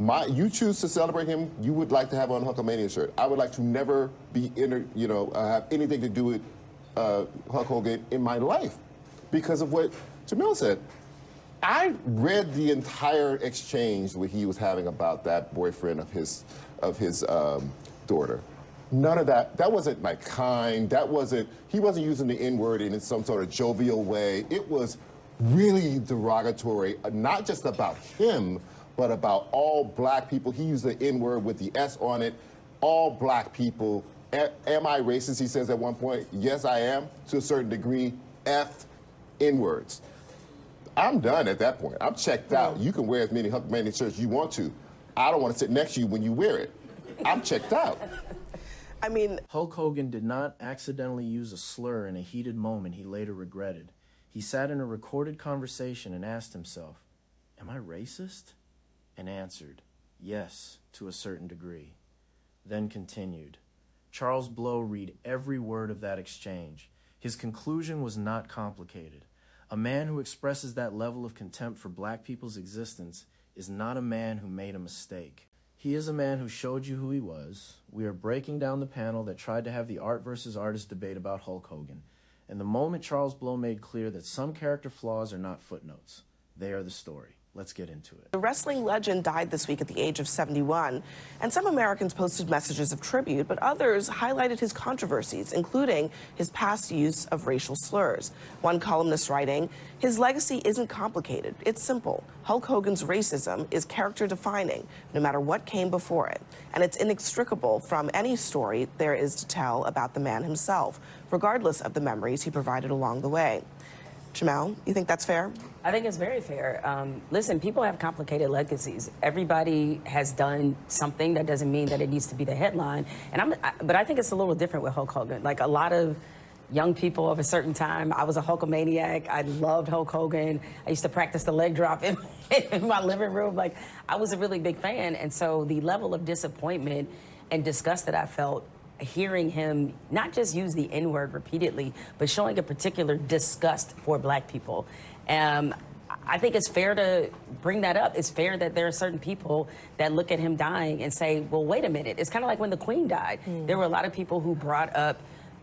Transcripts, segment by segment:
You choose to celebrate him, you would like to have on a Hulkamania shirt. I would like to never be have anything to do with Hulk Hogan in my life because of what Jamil said. I read the entire exchange that he was having about that boyfriend of his daughter. None of that. That wasn't like kind. That wasn't. He wasn't using the N-word in some sort of jovial way. It was really derogatory, not just about him, but about all black people. He used the N-word with the S on it. All black people. Am I racist? He says at one point. Yes, I am, to a certain degree. F N-words. I'm done at that point. I'm checked out. You can wear as many Hulkamania shirts you want to. I don't want to sit next to you when you wear it. I'm checked out. I mean, Hulk Hogan did not accidentally use a slur in a heated moment he later regretted. He sat in a recorded conversation and asked himself, "Am I racist?" and answered, "Yes, to a certain degree." Then continued. Charles Blow read every word of that exchange. His conclusion was not complicated. A man who expresses that level of contempt for black people's existence is not a man who made a mistake. He is a man who showed you who he was. We are breaking down the panel that tried to have the art versus artist debate about Hulk Hogan. And the moment Charles Blow made clear that some character flaws are not footnotes, they are the story. Let's get into it. The wrestling legend died this week at the age of 71, and some Americans posted messages of tribute, but others highlighted his controversies, including his past use of racial slurs. One columnist writing, "His legacy isn't complicated, it's simple. Hulk Hogan's racism is character-defining, no matter what came before it, and it's inextricable from any story there is to tell about the man himself, regardless of the memories he provided along the way." Jamal, you think that's fair? I think it's very fair. Listen, people have complicated legacies. Everybody has done something. That doesn't mean that it needs to be the headline. But I think it's a little different with Hulk Hogan. Like a lot of young people of a certain time, I was a Hulkamaniac. I loved Hulk Hogan. I used to practice the leg drop in my living room. Like, I was a really big fan. And so the level of disappointment and disgust that I felt hearing him not just use the N-word repeatedly, but showing a particular disgust for black people. I think it's fair to bring that up. It's fair that there are certain people that look at him dying and say, well, wait a minute. It's kind of like when the Queen died. There were a lot of people who brought up,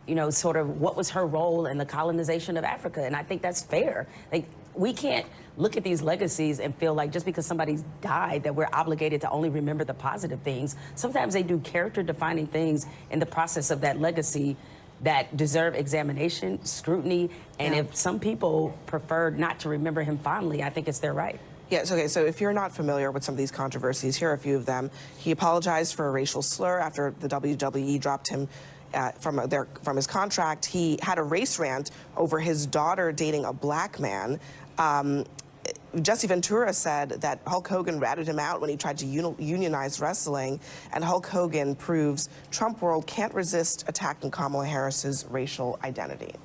you know, sort of what was her role in the colonization of Africa. And I think that's fair. Like, we can't look at these legacies and feel like just because somebody's died that we're obligated to only remember the positive things. Sometimes they do character-defining things in the process of that legacy that deserve examination, scrutiny, and if some people prefer not to remember him fondly, I think it's their right. Yes, okay, so if you're not familiar with some of these controversies, here are a few of them. He apologized for a racial slur after the WWE dropped him from his contract. He had a race rant over his daughter dating a black man. Jesse Ventura said that Hulk Hogan ratted him out when he tried to unionize wrestling, and Hulk Hogan proves Trump world can't resist attacking Kamala Harris's racial identity.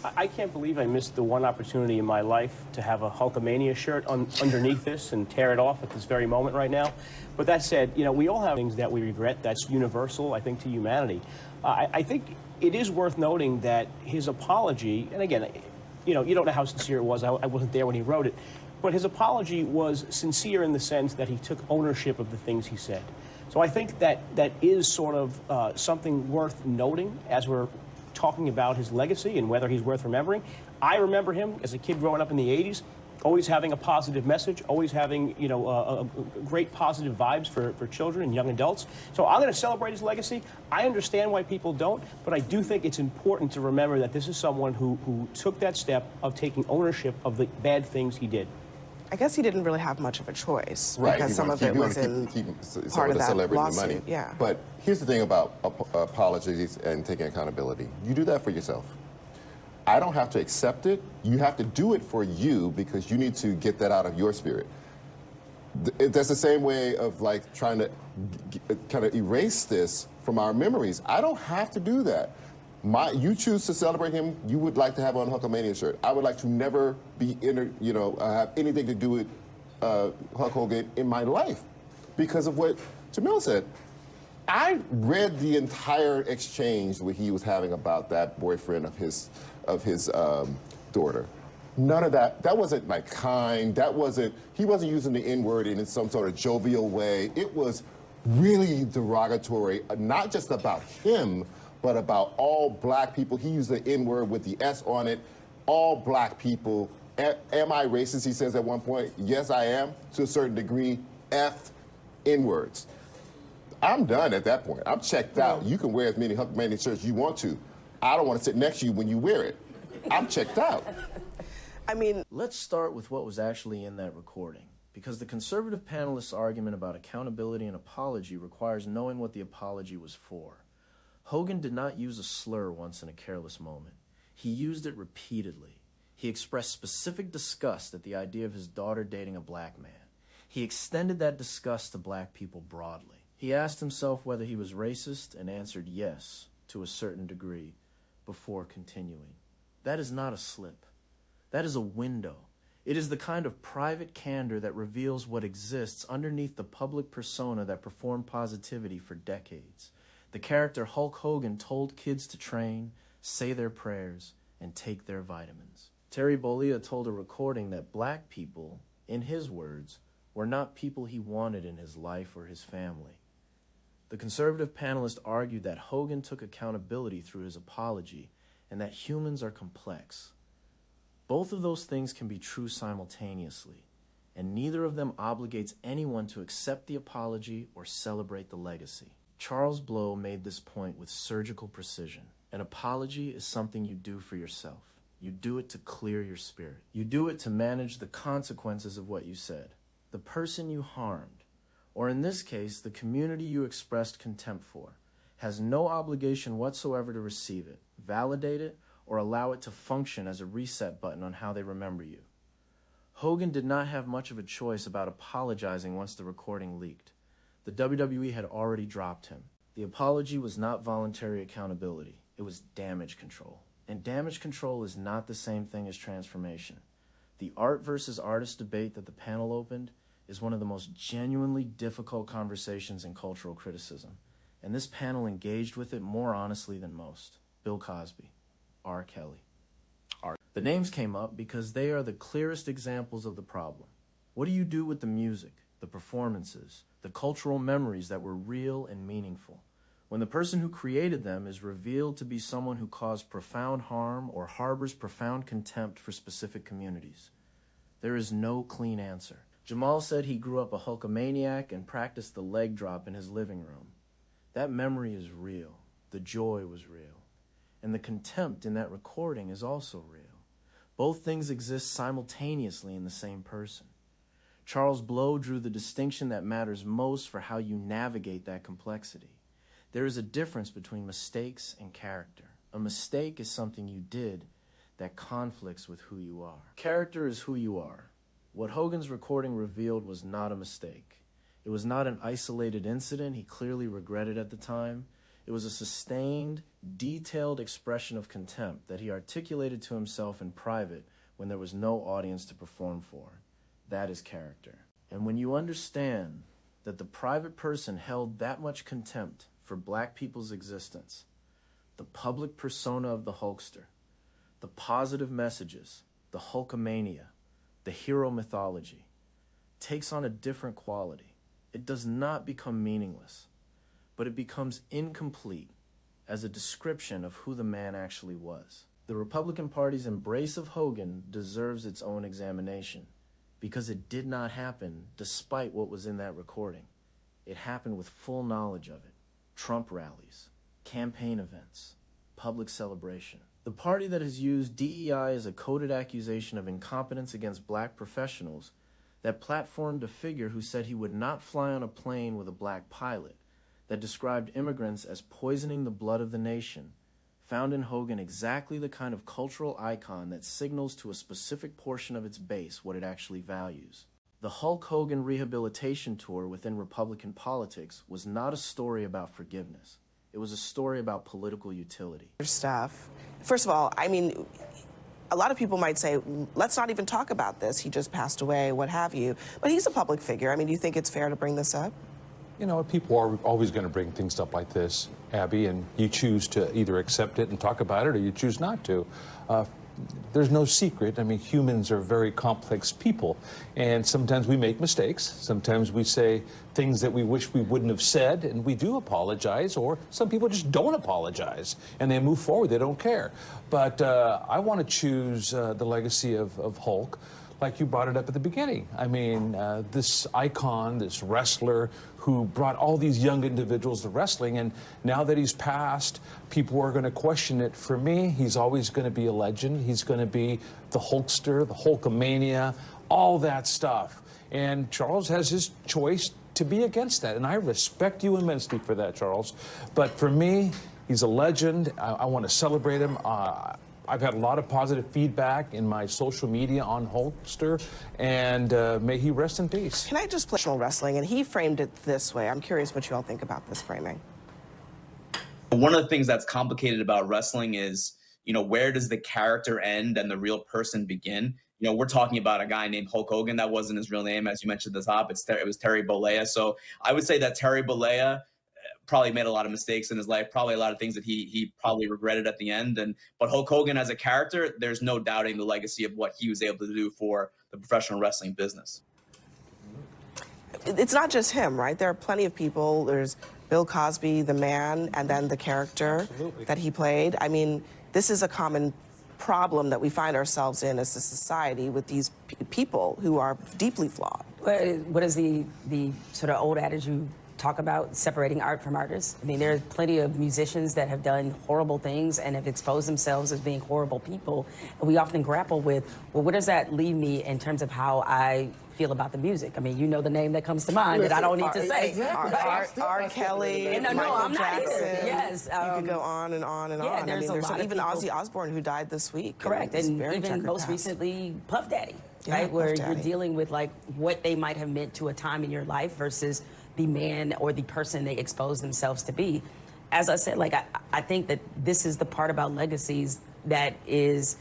I can't believe I missed the one opportunity in my life to have a Hulkamania shirt underneath this and tear it off at this very moment right now. But that said, you know, we all have things that we regret. That's universal, I think, to humanity. I think it is worth noting that his apology, and again, you know, you don't know how sincere it was. I wasn't there when he wrote it. But his apology was sincere in the sense that he took ownership of the things he said. So I think that is sort of something worth noting as we're talking about his legacy and whether he's worth remembering. I remember him as a kid growing up in the 80s, always having a positive message, always having, you know, great positive vibes for children and young adults. So I'm going to celebrate his legacy. I understand why people don't, but I do think it's important to remember that this is someone who took that step of taking ownership of the bad things he did. I guess he didn't really have much of a choice, right, because some of it was in part of that lawsuit. Money. Yeah. But here's the thing about apologies and taking accountability. You do that for yourself. I don't have to accept it. You have to do it for you because you need to get that out of your spirit. That's the same way of like trying to kind of erase this from our memories. I don't have to do that. You choose to celebrate him, you would like to have on a Hulkamania shirt. I would like to never be have anything to do with Hulk Hogan in my life because of what Jamil said. I read the entire exchange that he was having about that boyfriend of his daughter. None of that. That wasn't like kind. That wasn't, he wasn't using the N-word in some sort of jovial way. It was really derogatory, not just about him, but about all black people. He used the N-word with the S on it. All black people. Am I racist, he says at one point? Yes, I am, to a certain degree. F N-words. I'm done at that point. I'm checked out. You can wear as many Hulkamania shirts you want to. I don't want to sit next to you when you wear it. I'm checked out. I mean, let's start with what was actually in that recording, because the conservative panelists' argument about accountability and apology requires knowing what the apology was for. Hogan did not use a slur once in a careless moment. He used it repeatedly. He expressed specific disgust at the idea of his daughter dating a black man. He extended that disgust to black people broadly. He asked himself whether he was racist and answered yes, to a certain degree, before continuing. That is not a slip. That is a window. It is the kind of private candor that reveals what exists underneath the public persona that performed positivity for decades. The character Hulk Hogan told kids to train, say their prayers, and take their vitamins. Terry Bollea told a recording that black people, in his words, were not people he wanted in his life or his family. The conservative panelists argued that Hogan took accountability through his apology and that humans are complex. Both of those things can be true simultaneously, and neither of them obligates anyone to accept the apology or celebrate the legacy. Charles Blow made this point with surgical precision. An apology is something you do for yourself. You do it to clear your spirit. You do it to manage the consequences of what you said. The person you harmed, or in this case, the community you expressed contempt for, has no obligation whatsoever to receive it, validate it, or allow it to function as a reset button on how they remember you. Hogan did not have much of a choice about apologizing once the recording leaked. The WWE had already dropped him. The apology was not voluntary accountability. It was damage control. And damage control is not the same thing as transformation. The art versus artist debate that the panel opened is one of the most genuinely difficult conversations in cultural criticism. And this panel engaged with it more honestly than most. Bill Cosby, R. Kelly. The names came up because they are the clearest examples of the problem. What do you do with the music, the performances, the cultural memories that were real and meaningful, when the person who created them is revealed to be someone who caused profound harm or harbors profound contempt for specific communities? There is no clean answer. Jamal said he grew up a Hulkamaniac and practiced the leg drop in his living room. That memory is real. The joy was real. And the contempt in that recording is also real. Both things exist simultaneously in the same person. Charles Blow drew the distinction that matters most for how you navigate that complexity. There is a difference between mistakes and character. A mistake is something you did that conflicts with who you are. Character is who you are. What Hogan's recording revealed was not a mistake. It was not an isolated incident he clearly regretted at the time. It was a sustained, detailed expression of contempt that he articulated to himself in private when there was no audience to perform for. That is character. And when you understand that the private person held that much contempt for black people's existence, the public persona of the Hulkster, the positive messages, the Hulkamania, the hero mythology, takes on a different quality. It does not become meaningless, but it becomes incomplete as a description of who the man actually was. The Republican Party's embrace of Hogan deserves its own examination because it did not happen despite what was in that recording. It happened with full knowledge of it. Trump rallies, campaign events, public celebration. The party that has used DEI as a coded accusation of incompetence against black professionals, that platformed a figure who said he would not fly on a plane with a black pilot, that described immigrants as poisoning the blood of the nation, found in Hogan exactly the kind of cultural icon that signals to a specific portion of its base what it actually values. The Hulk Hogan rehabilitation tour within Republican politics was not a story about forgiveness. It was a story about political utility. Stuff. First of all, I mean, a lot of people might say, let's not even talk about this. He just passed away, what have you. But he's a public figure. I mean, do you think it's fair to bring this up? You know, people are always going to bring things up like this, Abby, and you choose to either accept it and talk about it or you choose not to. there's no secret. I mean, humans are very complex people, and sometimes we make mistakes. Sometimes we say things that we wish we wouldn't have said, and we do apologize, or some people just don't apologize, and they move forward. They don't care. But I want to choose the legacy of Hulk, like you brought it up at the beginning. I mean, this icon, this wrestler who brought all these young individuals to wrestling, and now that he's passed, people are going to question it. For me, he's always going to be a legend. He's going to be the Hulkster, the Hulkamania, all that stuff. And Charles has his choice to be against that, and I respect you immensely for that, Charles. But for me, he's a legend. I want to celebrate him. I've had a lot of positive feedback in my social media on Hulkster, and may he rest in peace. Can I just play professional wrestling? And he framed it this way. I'm curious what you all think about this framing. One of the things that's complicated about wrestling is, where does the character end and the real person begin? We're talking about a guy named Hulk Hogan. That wasn't his real name, as you mentioned at the top. It was Terry Bollea. So I would say that Terry Bollea probably made a lot of mistakes in his life, probably a lot of things that he probably regretted at the end. But Hulk Hogan as a character, there's no doubting the legacy of what he was able to do for the professional wrestling business. It's not just him, right? There are plenty of people. There's Bill Cosby, the man, and then the character that he played. I mean, this is a common problem that we find ourselves in as a society with these people who are deeply flawed. What is the sort of old adage you talk about, separating art from artists? I mean, there are plenty of musicians that have done horrible things and have exposed themselves as being horrible people. And we often grapple with, well, what does that leave me in terms of how I feel about the music? I mean, you know the name that comes to mind that I don't need to say. Exactly. R. Kelly, Michael Jackson. Yes. You could go on and on and on. There's a lot of even people. Ozzy Osbourne, who died this week. Correct. And even most recently, Puff Daddy, right? Where you're dealing with like what they might have meant to a time in your life versus the man or the person they expose themselves to be. As I said, like I think that this is the part about legacies that is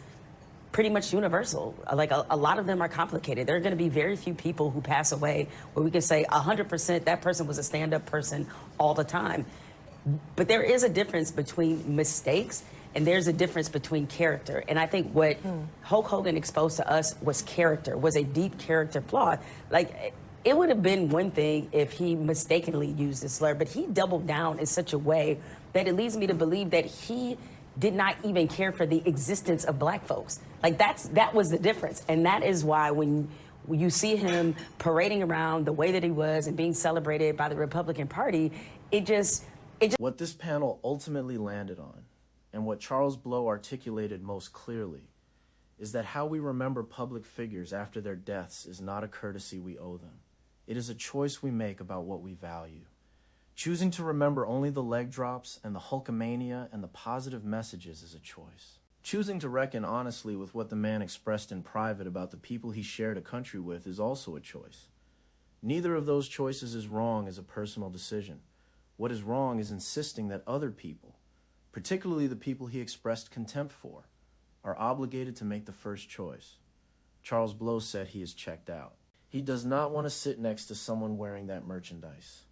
pretty much universal. Like a lot of them are complicated. There are going to be very few people who pass away where we can say 100% that person was a stand-up person all the time. But there is a difference between mistakes and there's a difference between character. And I think what Hulk Hogan exposed to us was character, was a deep character flaw. Like, it would have been one thing if he mistakenly used a slur, but he doubled down in such a way that it leads me to believe that he did not even care for the existence of black folks. Like that was the difference. And that is why when you see him parading around the way that he was and being celebrated by the Republican Party, it just... What this panel ultimately landed on, and what Charles Blow articulated most clearly, is that how we remember public figures after their deaths is not a courtesy we owe them. It is a choice we make about what we value. Choosing to remember only the leg drops and the Hulkamania and the positive messages is a choice. Choosing to reckon honestly with what the man expressed in private about the people he shared a country with is also a choice. Neither of those choices is wrong as a personal decision. What is wrong is insisting that other people, particularly the people he expressed contempt for, are obligated to make the first choice. Charles Blow said he is checked out. He does not want to sit next to someone wearing that merchandise.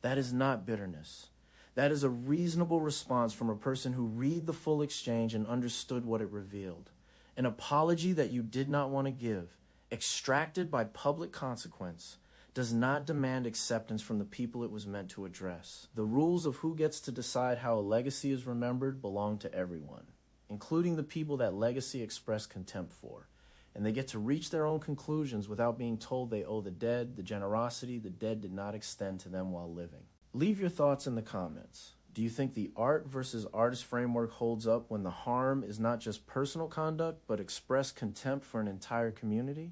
That is not bitterness. That is a reasonable response from a person who read the full exchange and understood what it revealed. An apology that you did not want to give, extracted by public consequence, does not demand acceptance from the people it was meant to address. The rules of who gets to decide how a legacy is remembered belong to everyone, including the people that legacy expressed contempt for. And they get to reach their own conclusions without being told they owe the dead the generosity the dead did not extend to them while living. Leave your thoughts in the comments. Do you think the art versus artist framework holds up when the harm is not just personal conduct, but express contempt for an entire community?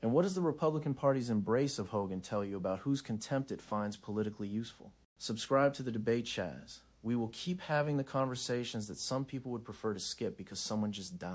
And what does the Republican Party's embrace of Hogan tell you about whose contempt it finds politically useful? Subscribe to the debate, Chaz. We will keep having the conversations that some people would prefer to skip because someone just died.